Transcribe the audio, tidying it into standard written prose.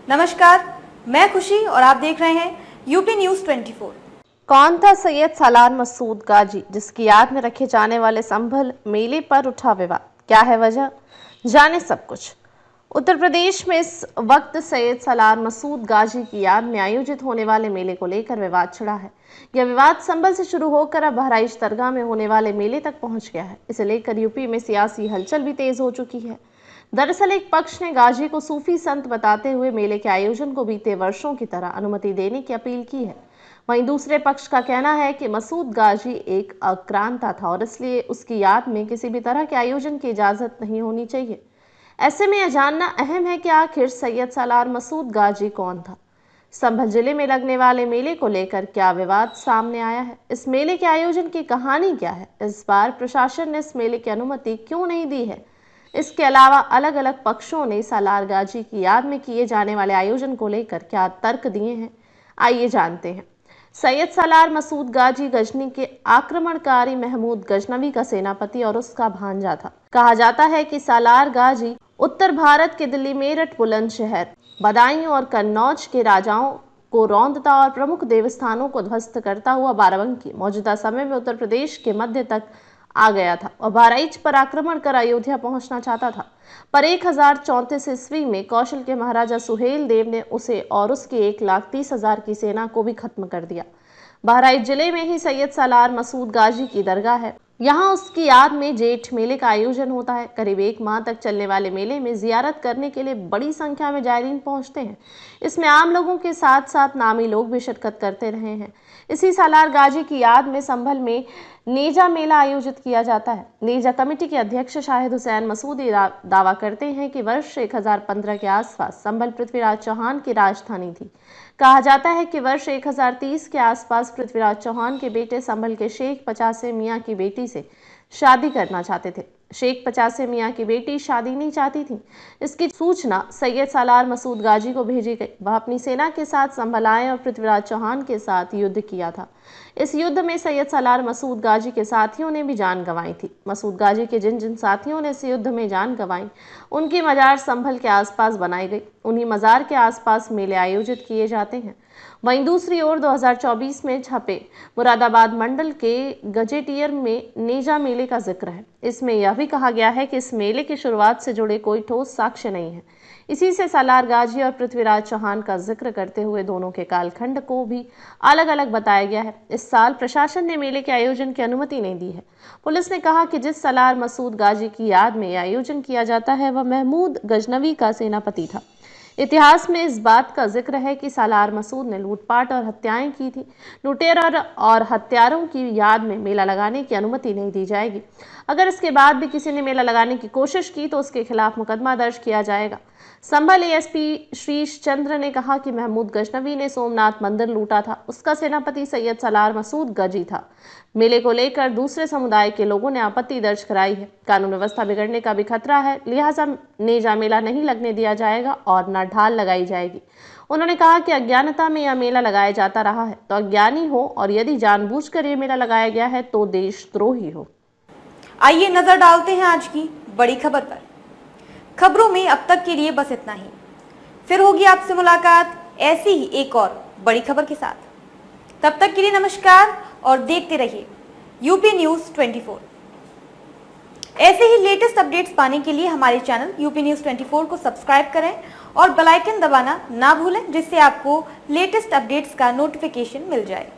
नमस्कार, मैं खुशी और आप देख रहे हैं यूपी न्यूज 24। कौन था सैयद सालार मसूद गाजी, जिसकी याद में रखे जाने वाले संभल मेले पर उठा विवाद? क्या है वजह, जाने सब कुछ। उत्तर प्रदेश में इस वक्त सैयद सालार मसूद गाजी की याद में आयोजित होने वाले मेले को लेकर विवाद छिड़ा है। यह विवाद संभल से शुरू होकर अब बहराइच दरगाह में होने वाले मेले तक पहुंच गया है। इसे लेकर यूपी में सियासी हलचल भी तेज हो चुकी है। दरअसल एक पक्ष ने गाजी को सूफी संत बताते हुए मेले के आयोजन को बीते वर्षों की तरह अनुमति देने की अपील की है। वहीं दूसरे पक्ष का कहना है कि मसूद गाजी एक आक्रांता था और इसलिए उसकी याद में किसी भी तरह के आयोजन की इजाजत नहीं होनी चाहिए। ऐसे में यह जानना अहम है कि आखिर सैयद सालार मसूद गाजी कौन था। संभल जिले में लगने वाले मेले को लेकर क्या विवाद सामने आया है, इस मेले के आयोजन की कहानी क्या है, इस बार प्रशासन ने इस मेले की अनुमति क्यों नहीं दी है, इसके अलावा अलग अलग पक्षों ने सालार गाजी की याद में किए जाने वाले आयोजन को लेकर क्या तर्क दिए हैं, आइए जानते हैं। सैयद सालार मसूद गाजी गजनी के आक्रमणकारी महमूद गजनवी का सेनापति और उसका भांजा था। कहा जाता है कि सालार गाजी उत्तर भारत के दिल्ली, मेरठ, बुलंदशहर, बदायूं और कन्नौज के राजाओं को रौंदता और प्रमुख देवस्थानों को ध्वस्त करता हुआ बाराबंकी मौजूदा समय में उत्तर प्रदेश के मध्य तक आ गया था और बहराइच पर आक्रमण कर अयोध्या पहुंचना चाहता था। पर 1034 ईस्वी में कौशल के महाराजा सुहेल देव ने उसे और उसकी 1,30,000 की सेना को भी खत्म कर दिया। बहराइच जिले में ही सैयद सालार मसूद गाजी की दरगाह है। यहाँ उसकी याद में जेठ मेले का आयोजन होता है। करीब 1 माह तक चलने वाले मेले में जियारत करने के लिए बड़ी संख्या में जायरीन पहुंचते हैं। इसमें आम लोगों के साथ साथ नामी लोग भी शिरकत करते रहे हैं। इसी सालार गाजी की याद में संभल में नेजा मेला आयोजित किया जाता है। नेजा कमेटी के अध्यक्ष शाहिद हुसैन मसूदी दावा करते हैं कि वर्ष 1015 के आसपास संभल पृथ्वीराज चौहान की राजधानी थी। कहा जाता है कि वर्ष 1030 के आसपास पृथ्वीराज चौहान के बेटे संभल के शेख 50 मियाँ की बेटी से शादी करना चाहते थे। शेख 50 मियाँ की बेटी शादी नहीं चाहती थी। इसकी सूचना सैयद सालार मसूद गाजी को भेजी गई। वह अपनी सेना के साथ संभल आए और पृथ्वीराज चौहान के साथ युद्ध किया था। इस युद्ध में सैयद सालार मसूद गाजी के साथियों ने भी जान गंवाई थी। मसूद गाजी के जिन जिन साथियों ने इस युद्ध में जान गंवाई, उनकी मजार संभल के आसपास बनाई गई। उन्हीं मजार के आसपास मेले आयोजित किए जाते हैं। वहीं दूसरी ओर 2024 में छपे मुरादाबाद मंडल के गजेटियर में नेजा मेले का जिक्र है। इसमें यह भी कहा गया है कि इस मेले की शुरुआत से जुड़े कोई ठोस साक्ष्य नहीं है। इसी से सालार गाजी और पृथ्वीराज चौहान का जिक्र करते हुए दोनों के कालखंड को भी अलग अलग बताया गया है। इस साल प्रशासन ने मेले के आयोजन की अनुमति नहीं दी है। पुलिस ने कहा कि जिस सालार मसूद गाजी की याद में आयोजन किया जाता है वह महमूद गजनवी का सेनापति था। इतिहास में इस बात का जिक्र है कि सालार मसूद ने लूटपाट और हत्याएं की थी। लुटेरों और हत्यारों की याद में मेला लगाने की अनुमति नहीं दी जाएगी। अगर इसके बाद भी किसी ने मेला लगाने की कोशिश की तो उसके खिलाफ मुकदमा दर्ज किया जाएगा। संभल एएसपी श्रीश चंद्र ने कहा कि महमूद गजनवी ने सोमनाथ मंदिर लूटा था। उसका सेनापति सैयद सालार मसूद गाजी था। मेले को लेकर दूसरे समुदाय के लोगों ने आपत्ति दर्ज कराई है। कानून व्यवस्था बिगड़ने का भी खतरा है, लिहाजा नेजा मेला नहीं लगने दिया जाएगा और न ढाल लगाई जाएगी। उन्होंने कहा कि अज्ञानता में यह मेला लगाया जाता रहा है तो अज्ञानी हो, और यदि जानबूझकर यह मेला लगाया गया है तो देशद्रोही हो। आइए नजर डालते हैं आज की बड़ी खबर पर। खबरों में अब तक के लिए बस इतना ही। फिर होगी आपसे मुलाकात ऐसी ही एक और बड़ी खबर के साथ। तब तक के लिए नमस्कार और देखते रहिए यूपी न्यूज 24। ऐसे ही लेटेस्ट अपडेट्स पाने के लिए हमारे चैनल यूपी न्यूज 24 को सब्सक्राइब करें और बेल आइकन दबाना ना भूलें, जिससे आपको लेटेस्ट अपडेट्स का नोटिफिकेशन मिल जाए।